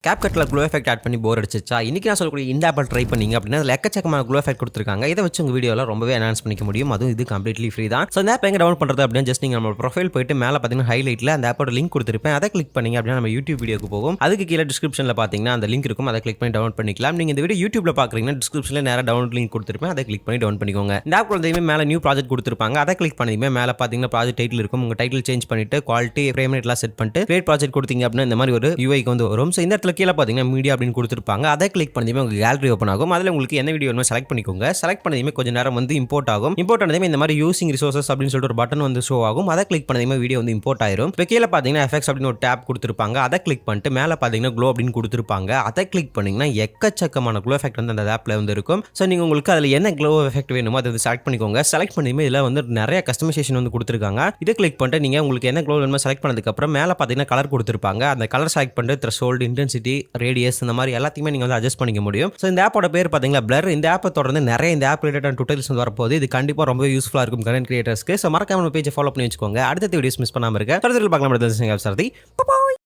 Capcutல glow effect add பண்ணி போர் அடிச்சிச்சா இன்னைக்கு நான் சொல்லக்கூடிய இந்த ஆப்பை ட்ரை பண்ணீங்க அப்படின்னா அதில் எக்கச்சக்கமான க்ளோ எஃபெக்ட் கொடுத்துருக்காங்க. இதை வச்சு உங்கள் வீடியோவில் ரொம்பவே என்ஹான்ஸ் பண்ணிக்க முடியும். அதுவும் இது கம்ப்ளீட்லி ஃப்ரீ தான். ஸோ இந்த ஆப் எங்கே டவுன்லோட் பண்ணுறது அப்படின்னு ஜஸ்ட் நீங்கள் நம்ம ப்ரொஃபைல் போயிட்டு மேலே பார்த்தீங்கன்னா ஹைலைட்டில் அந்த ஆப்போட லிங்க் கொடுத்துருப்பேன். அதை கிளிக் பண்ணீங்க அப்படின்னா நம்ம யூடியூப் வீடியோக்கு போகும். அதுக்கு கீழே டிஸ்கிரிப்ஷனில் பார்த்தீங்கன்னா அந்த லிங்க் இருக்கும். அதை கிளிக் பண்ணி டவுன்லோட் பண்ணிக்கலாம். நீங்கள் இந்த வீடியோ யூடியூப்ல பார்க்குறீங்கன்னா டிஸ்கிரிப்ஷனில் நேராக டவுன்லோட் லிங்க் கொடுத்துருப்பேன். அதை கிளிக் பண்ணி டவுன் பண்ணிக்கோங்க. இந்த ஆப் வந்து மேலே நியூ ப்ராஜெக்ட் கொடுத்துருப்பாங்க. அதை கிளிக் பண்ணியுமே மேலே பார்த்தீங்கன்னா ப்ராஜெக்ட் டைட்டில் இருக்கும். உங்கள் டைட்டில் சேஞ்ச் பண்ணிட்டு குவாலிட்டி ஃப்ரேம் ரேட்லாம் செட் பண்ணிட்டு கிரியேட் ப்ராஜெக்ட் கொடுத்தீங்க அப்படின்னா இந்த மாதிரி ஒரு யூஐக்கு வந்து வரும். ஸோ இந்த இடத்துல கீழே பார்த்தீங்கன்னா மீடியா அப்படின்னு கொடுத்துருப்பாங்க. அதை கிளிக் பண்ணதுமே உங்களுக்கு கேலரி ஓப்பன் ஆகும். அதில் உங்களுக்கு என்ன வீடியோ வேணுமோ செலக்ட் பண்ணிக்கோங்க. செலக்ட் பண்ணதுமே கொஞ்சம் நேரம் வந்து இம்போர்ட் ஆகும். இம்போர்ட் ஆனதுமே இந்த மாதிரி யூசிங் ரிசோர்சஸ் அப்படின்னு சொல்லிட்டு ஒரு பட்டன் வந்து ஷோ ஆகும். அதை கிளிக் பண்ணதுமே வீடியோ வந்து இம்போர்ட் ஆயிரும். இப்போ கீழே பார்த்தீங்கன்னா எஃபெக்ட்ஸ் அப்படின்னு ஒரு டேப் கொடுத்துருப்பாங்க. அதை கிளிக் பண்ணிட்டு மேலே பார்த்தீங்கன்னா க்ளோ அப்படின்னு கொடுத்துருப்பாங்க. அதை கிளிக் பண்ணிங்கன்னா எக்கச்சக்கமான க்ளோ எஃபெக்ட் வந்து அந்த ஆப்பில் வந்து இருக்கும். ஸோ நீங்கள் உங்களுக்கு அதில் என்ன க்ளோ எஃபெக்ட் வேணுமோ அதை செலக்ட் பண்ணிக்கோங்க. செலக்ட் பண்ணதுமே இதில் வந்து நிறைய கஸ்டமைசேஷன் வந்து கொடுத்துருக்காங்க. இதை கிளிக் பண்ணிட்டு நீங்கள் உங்களுக்கு என்ன க்ளோ வேணுமோ செலக்ட் பண்ணதுக்கப்புறம் மேலே பார்த்தீங்கன்னா கலர் கொடுத்துருப்பாங்க. அந்த கலர் செலக்ட் பண்ணிட்டு த்ரெஷோல்ட், இன்டென்சிட்டி, ரேடியஸ் இந்த மாதிரி எல்லாத்தையுமே நீங்கள் வந்து அட்ஜஸ்ட் பண்ணிக்க முடியும். ஸோ இந்த ஆப்போட பேர் பார்த்தீங்கன்னா Blurr. இந்த ஆப்பை தொடர்ந்து நிறைய இந்த ஆப் ரிலேட்டட் டுட்டோரியல்ஸ் வந்து வரப்போகுது. இது கண்டிப்பாக ரொம்ப யூஸ்ஃபுல்லாக இருக்கும் கண்டென்ட் கிரியேட்டர்ஸ்க்கு. ஸோ மறக்காம நம்ம பேஜை ஃபாலோ பண்ணி வச்சுக்கோங்க. அடுத்த வீடியோஸ் மிஸ் பண்ணாமல் இருக்க தொடர்ந்து பார்க்கலாம்.